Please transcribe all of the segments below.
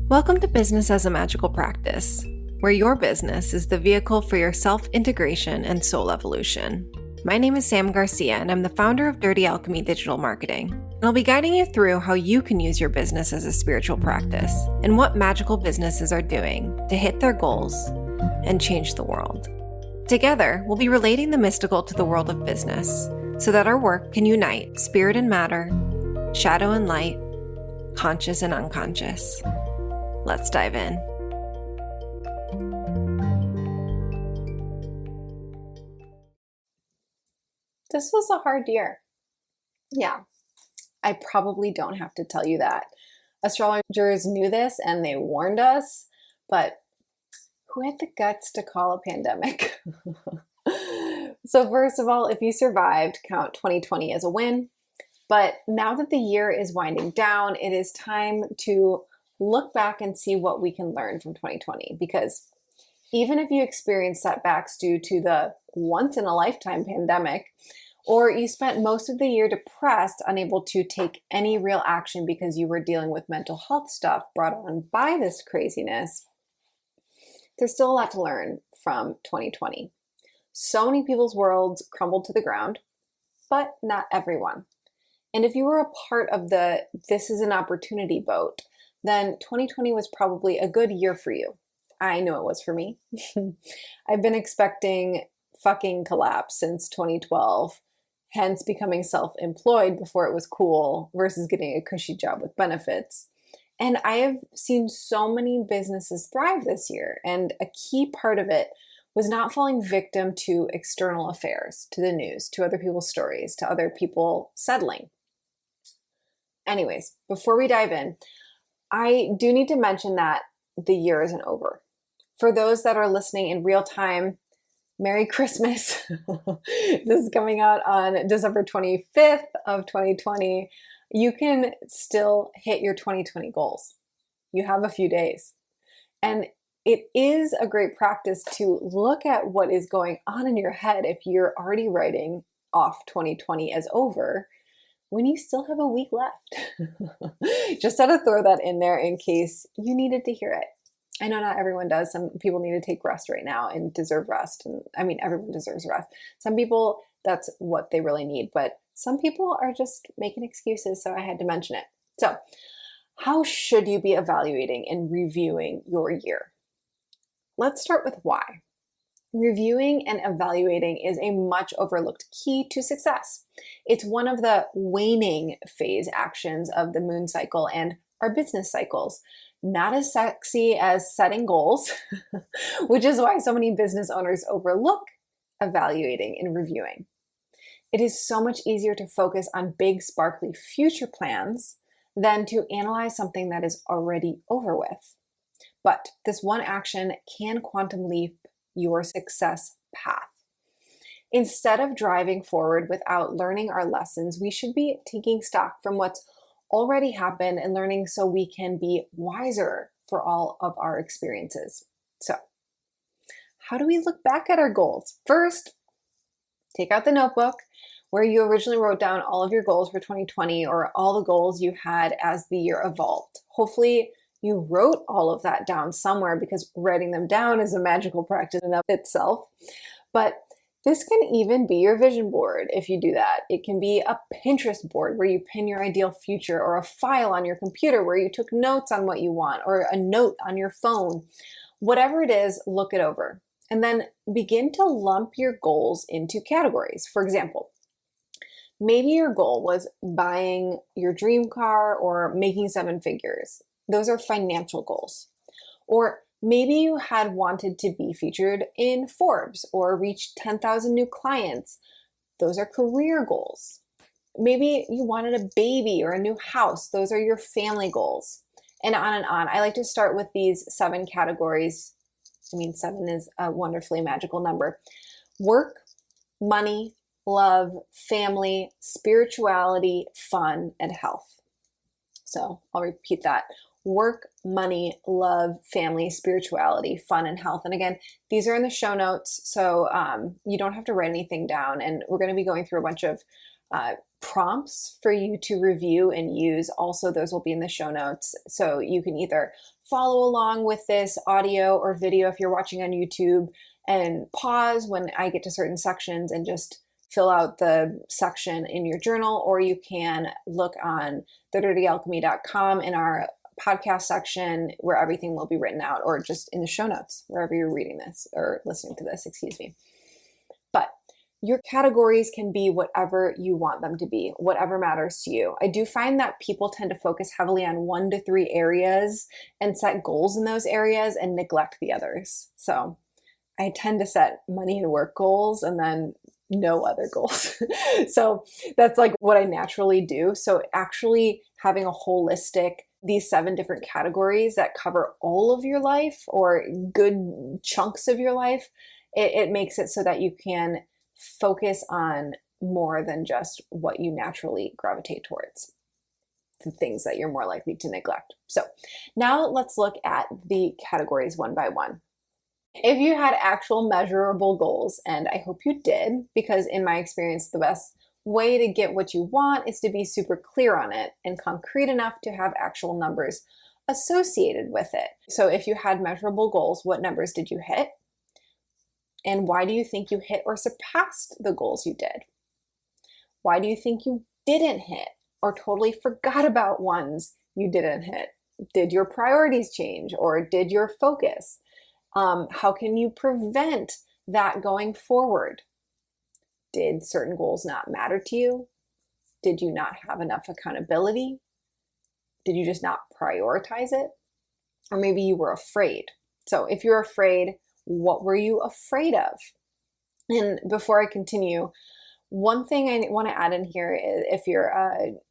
Welcome to Business as a Magical Practice, where your business is the vehicle for your self-integration and soul evolution. My name is Sam Garcia, and I'm the founder of Dirty Alchemy Digital Marketing. And I'll be guiding you through how you can use your business as a spiritual practice and what magical businesses are doing to hit their goals and change the world. Together, we'll be relating the mystical to the world of business so that our work can unite spirit and matter, shadow and light, conscious and unconscious. Let's dive in. This was a hard year. Yeah, I probably don't have to tell you that. Astrologers knew this and they warned us, but who had the guts to call a pandemic? So first of all, if you survived, count 2020 as a win. But now that the year is winding down, it is time to look back and see what we can learn from 2020. Because even if you experienced setbacks due to the once-in-a-lifetime pandemic, or you spent most of the year depressed, unable to take any real action because you were dealing with mental health stuff brought on by this craziness, there's still a lot to learn from 2020. So many people's worlds crumbled to the ground, but not everyone. And if you were a part of the "this is an opportunity" boat, then 2020 was probably a good year for you. I know it was for me. I've been expecting fucking collapse since 2012, hence becoming self-employed before it was cool versus getting a cushy job with benefits. And I have seen so many businesses thrive this year, and a key part of it was not falling victim to external affairs, to the news, to other people's stories, to other people settling. Anyways, before we dive in, I do need to mention that the year isn't over. For those that are listening in real time, Merry Christmas. This is coming out on December 25th of 2020. You can still hit your 2020 goals. You have a few days. And it is a great practice to look at what is going on in your head if you're already writing off 2020 as over, when you still have a week left. Just had to throw that in there in case you needed to hear it. I know not everyone does. Some people need to take rest right now and deserve rest. And I mean, everyone deserves rest. Some people, that's what they really need. But some people are just making excuses, so I had to mention it. So how should you be evaluating and reviewing your year? Let's start with why. Reviewing and evaluating is a much overlooked key to success. It's one of the waning phase actions of the moon cycle and our business cycles. Not as sexy as setting goals, which is why so many business owners overlook evaluating and reviewing. It is so much easier to focus on big, sparkly future plans than to analyze something that is already over with. But this one action can quantum leap your success path. Instead of driving forward without learning our lessons, we should be taking stock from what's already happened and learning so we can be wiser for all of our experiences. So, how do we look back at our goals? First, take out the notebook where you originally wrote down all of your goals for 2020 or all the goals you had as the year evolved. Hopefully, you wrote all of that down somewhere, because writing them down is a magical practice in of itself. But this can even be your vision board if you do that. It can be a Pinterest board where you pin your ideal future, or a file on your computer where you took notes on what you want, or a note on your phone. Whatever it is, look it over. And then begin to lump your goals into categories. For example, maybe your goal was buying your dream car or making 7 figures. Those are financial goals. Or maybe you had wanted to be featured in Forbes or reach 10,000 new clients. Those are career goals. Maybe you wanted a baby or a new house. Those are your family goals. And on and on. I like to start with these 7 categories. I mean, 7 is a wonderfully magical number. Work, money, love, family, spirituality, fun, and health. So I'll repeat that. Work, money, love, family, spirituality, fun, and health. And again, these are in the show notes, so you don't have to write anything down. And we're going to be going through a bunch of prompts for you to review and use. Also, those will be in the show notes. So you can either follow along with this audio or video if you're watching on YouTube and pause when I get to certain sections and just fill out the section in your journal, or you can look on thedirtyalchemy.com in our podcast section where everything will be written out, or just in the show notes, wherever you're reading this or listening to this, excuse me. But your categories can be whatever you want them to be, whatever matters to you. I do find that people tend to focus heavily on 1 to 3 areas and set goals in those areas and neglect the others. So I tend to set money and work goals and then no other goals. So that's like what I naturally do. So actually having a holistic, these 7 different categories that cover all of your life or good chunks of your life, it makes it so that you can focus on more than just what you naturally gravitate towards, the things that you're more likely to neglect. So now let's look at the categories one by one. If you had actual measurable goals, and I hope you did, because in my experience, the best way to get what you want is to be super clear on it and concrete enough to have actual numbers associated with it. So if you had measurable goals, what numbers did you hit? And why do you think you hit or surpassed the goals you did? Why do you think you didn't hit or totally forgot about ones you didn't hit? Did your priorities change, or did your focus? How can you prevent that going forward? Did certain goals not matter to you? Did you not have enough accountability? Did you just not prioritize it? Or maybe you were afraid. So if you're afraid, what were you afraid of? And before I continue, one thing I want to add in here is, if you're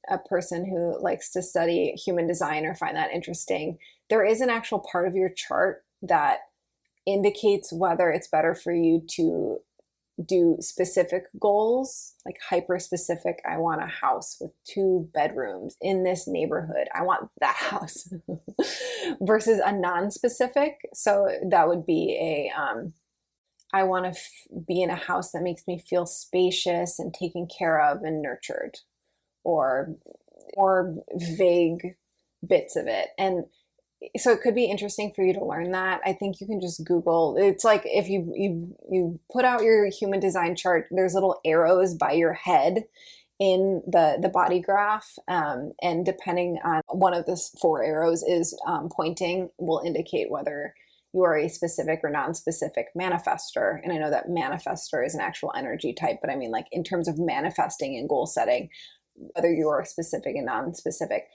a person who likes to study human design or find that interesting, there is an actual part of your chart that indicates whether it's better for you to do specific goals, like hyper specific. I want a house with 2 bedrooms in this neighborhood. I want that house versus a non-specific. So that would be I want to be in a house that makes me feel spacious and taken care of and nurtured, or vague bits of it. And so it could be interesting for you to learn that. I think you can just Google. It's like if you put out your human design chart, there's little arrows by your head in the body graph. And depending on one of the 4 arrows is pointing, will indicate whether you are a specific or non-specific manifester. And I know that manifester is an actual energy type, but I mean, like in terms of manifesting and goal setting, whether you are specific and non-specific.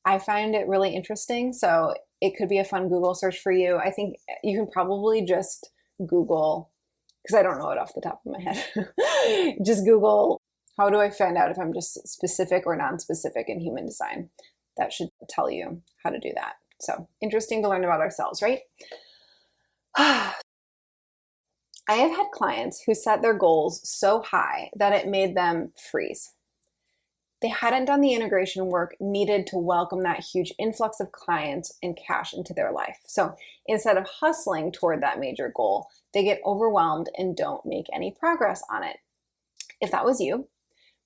I find it really interesting. So it could be a fun Google search for you. I think you can probably just Google, because I don't know it off the top of my head. Just Google, how do I find out if I'm just specific or non-specific in human design? That should tell you how to do that. So interesting to learn about ourselves, right? I have had clients who set their goals so high that it made them freeze. They hadn't done the integration work needed to welcome that huge influx of clients and cash into their life. So instead of hustling toward that major goal, they get overwhelmed and don't make any progress on it. If that was you,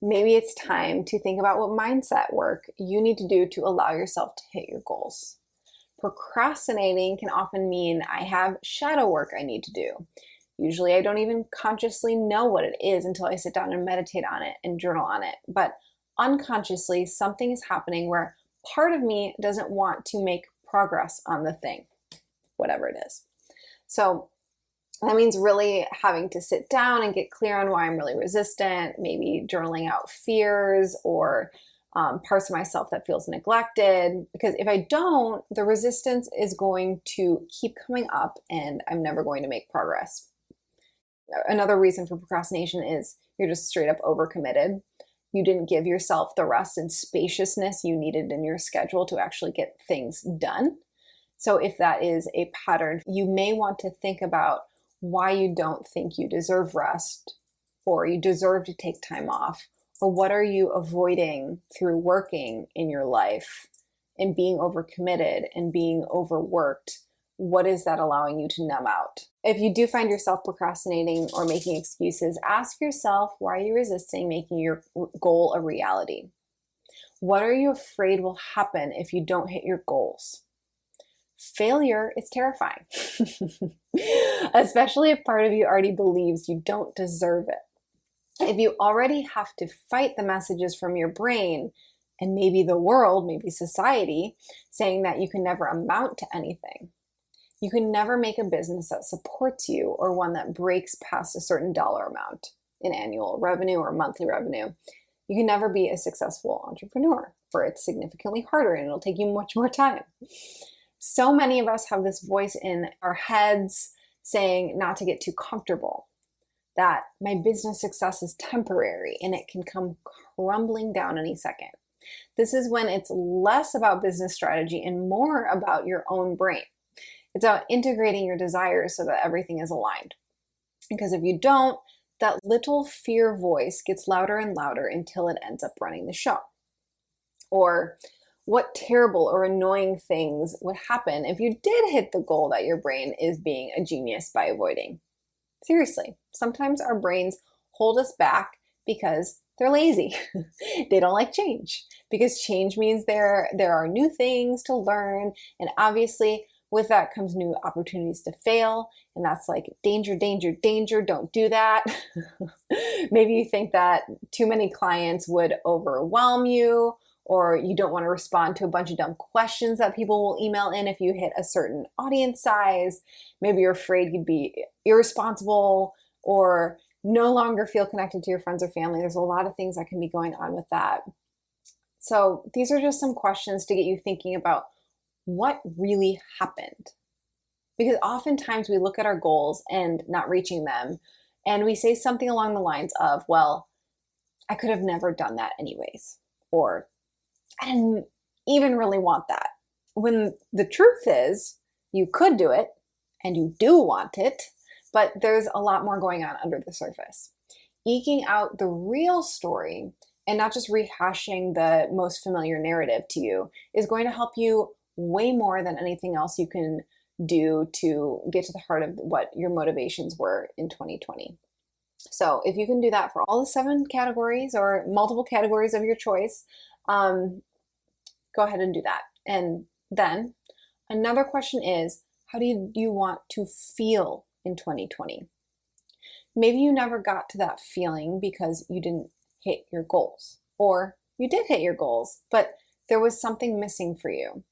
maybe it's time to think about what mindset work you need to do to allow yourself to hit your goals. Procrastinating can often mean I have shadow work I need to do. Usually I don't even consciously know what it is until I sit down and meditate on it and journal on it. But unconsciously, something is happening where part of me doesn't want to make progress on the thing, whatever it is. So that means really having to sit down and get clear on why I'm really resistant, maybe journaling out fears or parts of myself that feels neglected. Because if I don't, the resistance is going to keep coming up and I'm never going to make progress. Another reason for procrastination is you're just straight up overcommitted. You didn't give yourself the rest and spaciousness you needed in your schedule to actually get things done. So if that is a pattern, you may want to think about why you don't think you deserve rest, or you deserve to take time off, or what are you avoiding through working in your life and being overcommitted and being overworked what is that allowing you to numb out? If you do find yourself procrastinating or making excuses, ask yourself, why are you resisting making your goal a reality? What are you afraid will happen if you don't hit your goals? Failure is terrifying, especially if part of you already believes you don't deserve it. If you already have to fight the messages from your brain and maybe the world, maybe society, saying that you can never amount to anything, you can never make a business that supports you or one that breaks past a certain dollar amount in annual revenue or monthly revenue. You can never be a successful entrepreneur, for it's significantly harder and it'll take you much more time. So many of us have this voice in our heads saying not to get too comfortable, that my business success is temporary and it can come crumbling down any second. This is when it's less about business strategy and more about your own brain. It's about integrating your desires so that everything is aligned. Because if you don't, that little fear voice gets louder and louder until it ends up running the show. Or what terrible or annoying things would happen if you did hit the goal that your brain is being a genius by avoiding. Seriously, sometimes our brains hold us back because they're lazy. They don't like change, because change means there are new things to learn. And obviously with that comes new opportunities to fail. And that's like danger, danger, danger. Don't do that. Maybe you think that too many clients would overwhelm you, or you don't want to respond to a bunch of dumb questions that people will email in if you hit a certain audience size. Maybe you're afraid you'd be irresponsible or no longer feel connected to your friends or family. There's a lot of things that can be going on with that. So these are just some questions to get you thinking about what really happened. Because oftentimes we look at our goals and not reaching them, and we say something along the lines of, well, I could have never done that anyways, or I didn't even really want that. When the truth is, you could do it and you do want it, but there's a lot more going on under the surface. Eking out the real story and not just rehashing the most familiar narrative to you is going to help you way more than anything else you can do to get to the heart of what your motivations were in 2020. So if you can do that for all the 7 categories or multiple categories of your choice, go ahead and do that. And then another question is, how do you want to feel in 2020? Maybe you never got to that feeling because you didn't hit your goals, or you did hit your goals, but there was something missing for you.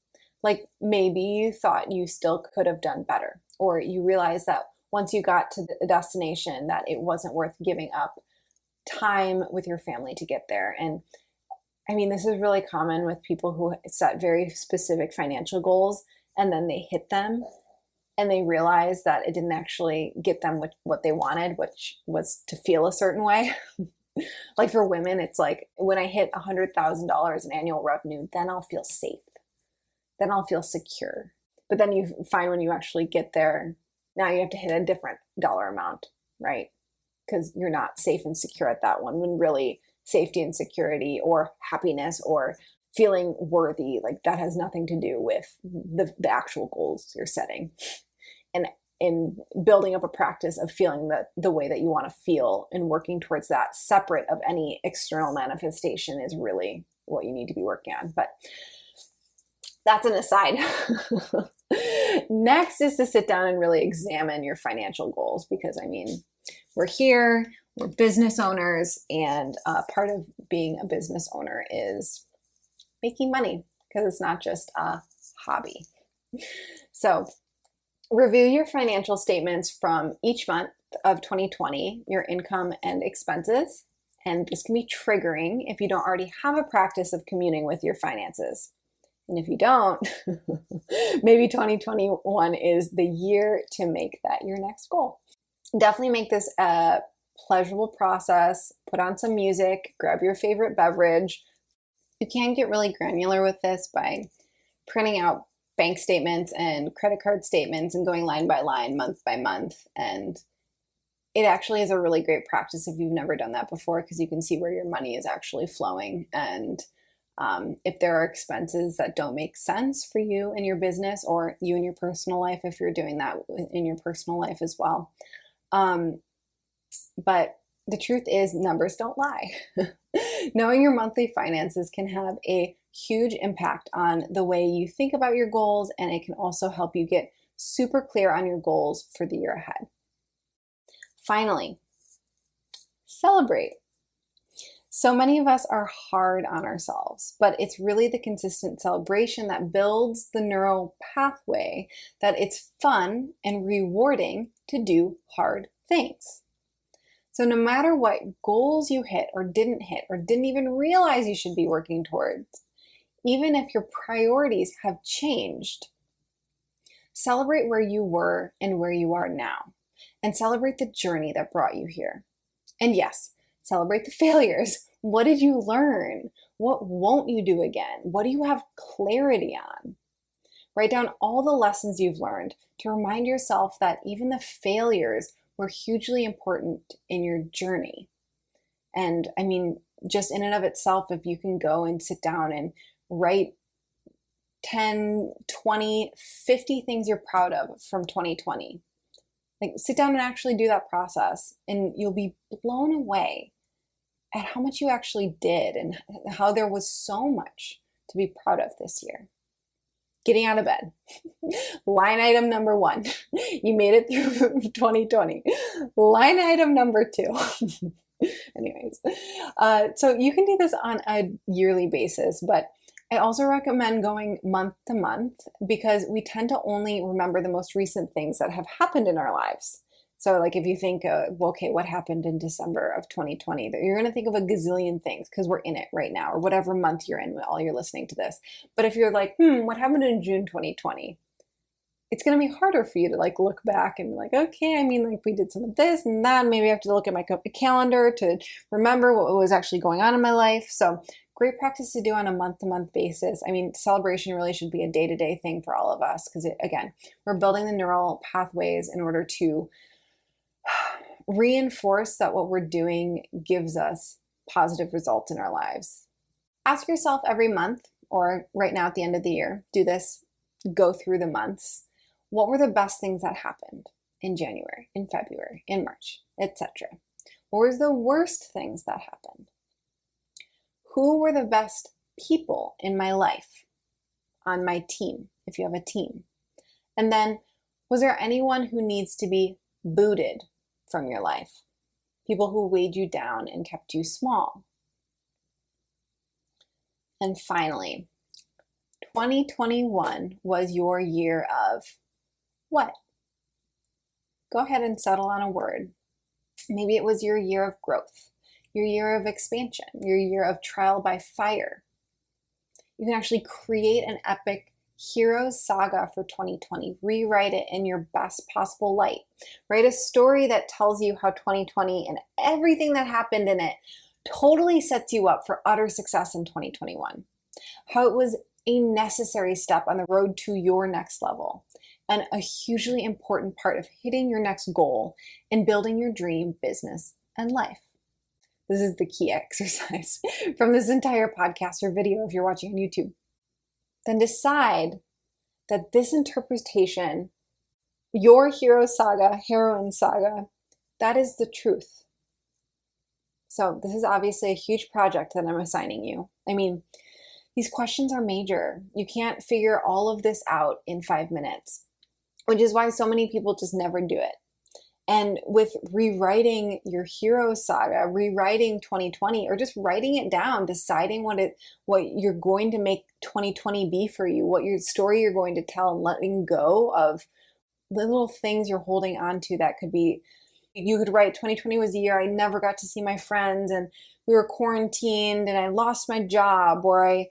Like maybe you thought you still could have done better, or you realized that once you got to the destination that it wasn't worth giving up time with your family to get there. And I mean, this is really common with people who set very specific financial goals and then they hit them and they realize that it didn't actually get them what they wanted, which was to feel a certain way. Like for women, it's like, when I hit $100,000 in annual revenue, then I'll feel safe. Then I'll feel secure. But then you find when you actually get there, now you have to hit a different dollar amount, right? Because you're not safe and secure at that one, when really safety and security or happiness or feeling worthy, like that has nothing to do with the actual goals you're setting. And in building up a practice of feeling the way that you want to feel and working towards that, separate of any external manifestation, is really what you need to be working on. But that's an aside. Next is to sit down and really examine your financial goals, because I mean, we're here, we're business owners, and part of being a business owner is making money, because it's not just a hobby. So review your financial statements from each month of 2020, your income and expenses. And this can be triggering if you don't already have a practice of communing with your finances. And if you don't, maybe 2021 is the year to make that your next goal. Definitely make this a pleasurable process. Put on some music, grab your favorite beverage. You can get really granular with this by printing out bank statements and credit card statements and going line by line, month by month. And it actually is a really great practice if you've never done that before, because you can see where your money is actually flowing. And If there are expenses that don't make sense for you in your business or you in your personal life, if you're doing that in your personal life as well. But the truth is, numbers don't lie. Knowing your monthly finances can have a huge impact on the way you think about your goals, and it can also help you get super clear on your goals for the year ahead. Finally, celebrate. So many of us are hard on ourselves, but it's really the consistent celebration that builds the neural pathway that it's fun and rewarding to do hard things. So no matter what goals you hit or didn't even realize you should be working towards, even if your priorities have changed, celebrate where you were and where you are now, and celebrate the journey that brought you here. And yes, celebrate the failures. What did you learn? What won't you do again? What do you have clarity on? Write down all the lessons you've learned to remind yourself that even the failures were hugely important in your journey. And I mean, just in and of itself, if you can go and sit down and write 10, 20, 50 things you're proud of from 2020, like sit down and actually do that process, and you'll be blown away at how much you actually did and how there was so much to be proud of this year. Getting out of bed. Line item number 1. You made it through 2020. Line item number 2. Anyways, so you can do this on a yearly basis, but I also recommend going month to month because we tend to only remember the most recent things that have happened in our lives. So like if you think, okay, what happened in December of 2020? You're going to think of a gazillion things because we're in it right now, or whatever month you're in while you're listening to this. But if you're like, what happened in June 2020? It's going to be harder for you to like look back and be like, okay, I mean, like we did some of this and that. Maybe I have to look at my calendar to remember what was actually going on in my life. So great practice to do on a month-to-month basis. I mean, celebration really should be a day-to-day thing for all of us because, again, we're building the neural pathways in order to reinforce that what we're doing gives us positive results in our lives. Ask yourself every month, or right now at the end of the year, do this, go through the months. What were the best things that happened in January, in February, in March, etc.? What were the worst things that happened? Who were the best people in my life, on my team, if you have a team? And then, was there anyone who needs to be booted from your life? People who weighed you down and kept you small. And finally, 2021 was your year of what? Go ahead and settle on a word. Maybe it was your year of growth, your year of expansion, your year of trial by fire. You can actually create an epic hero's saga for 2020. Rewrite it in your best possible light. Write a story that tells you how 2020 and everything that happened in it totally sets you up for utter success in 2021. How it was a necessary step on the road to your next level and a hugely important part of hitting your next goal and building your dream business and life. This is the key exercise from this entire podcast or video if you're watching on YouTube. Then decide that this interpretation, your hero saga, heroine saga, that is the truth. So this is obviously a huge project that I'm assigning you. I mean, these questions are major. You can't figure all of this out in 5 minutes, which is why so many people just never do it. And with rewriting your hero saga, rewriting 2020, or just writing it down, deciding what you're going to make 2020 be for you, what your story you're going to tell, and letting go of the little things you're holding on to that could be, you could write 2020 was the year I never got to see my friends and we were quarantined and I lost my job or I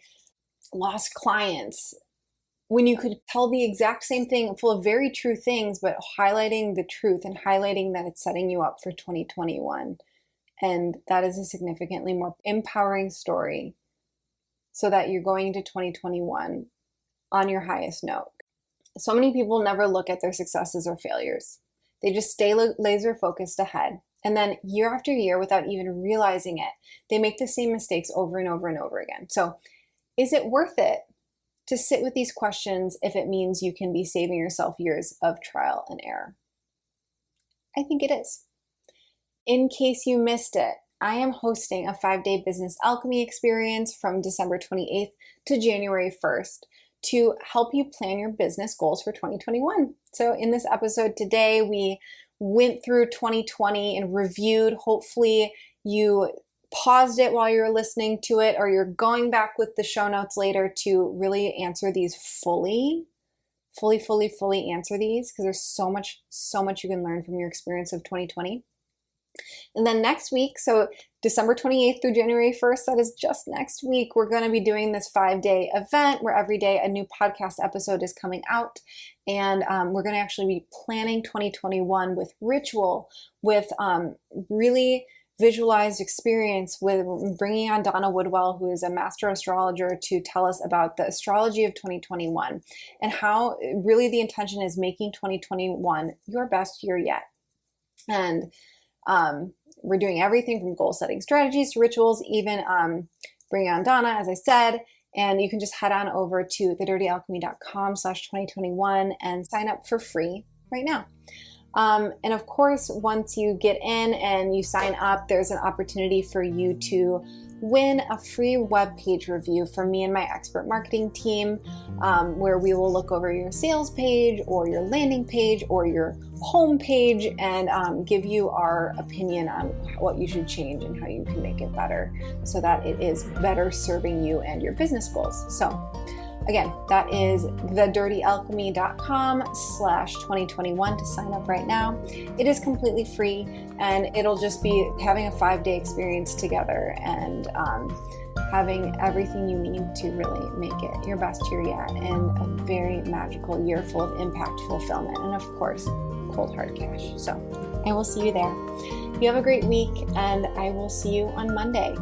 lost clients. When you could tell the exact same thing full of very true things, but highlighting the truth and highlighting that it's setting you up for 2021. And that is a significantly more empowering story so that you're going into 2021 on your highest note. So many people never look at their successes or failures. They just stay laser focused ahead. And then year after year, without even realizing it, they make the same mistakes over and over and over again. So Is it worth it to sit with these questions if it means you can be saving yourself years of trial and error? I think it is. In case you missed it, I am hosting a 5-day business alchemy experience from December 28th to January 1st to help you plan your business goals for 2021. So in this episode today, we went through 2020 and reviewed. Hopefully you paused it while you're listening to it, or you're going back with the show notes later to really answer these fully answer these, because there's so much you can learn from your experience of 2020. And then next week, so December 28th through January 1st, that is just next week, we're going to be doing this 5-day event where every day a new podcast episode is coming out. And we're going to actually be planning 2021 with ritual, with really visualized experience, with bringing on Donna Woodwell, who is a master astrologer, to tell us about the astrology of 2021 and how really the intention is making 2021 your best year yet. And we're doing everything from goal setting strategies to rituals, even bringing on Donna, as I said. And you can just head on over to thedirtyalchemy.com/2021 and sign up for free right now. And of course, once you get in and you sign up, there's an opportunity for you to win a free web page review from me and my expert marketing team, where we will look over your sales page or your landing page or your home page and give you our opinion on what you should change and how you can make it better so that it is better serving you and your business goals. So again, that is thedirtyalchemy.com/2021 to sign up right now. It is completely free, and it'll just be having a 5-day experience together and having everything you need to really make it your best year yet, and a very magical year full of impact, fulfillment, and of course, cold hard cash. So I will see you there. You have a great week, and I will see you on Monday.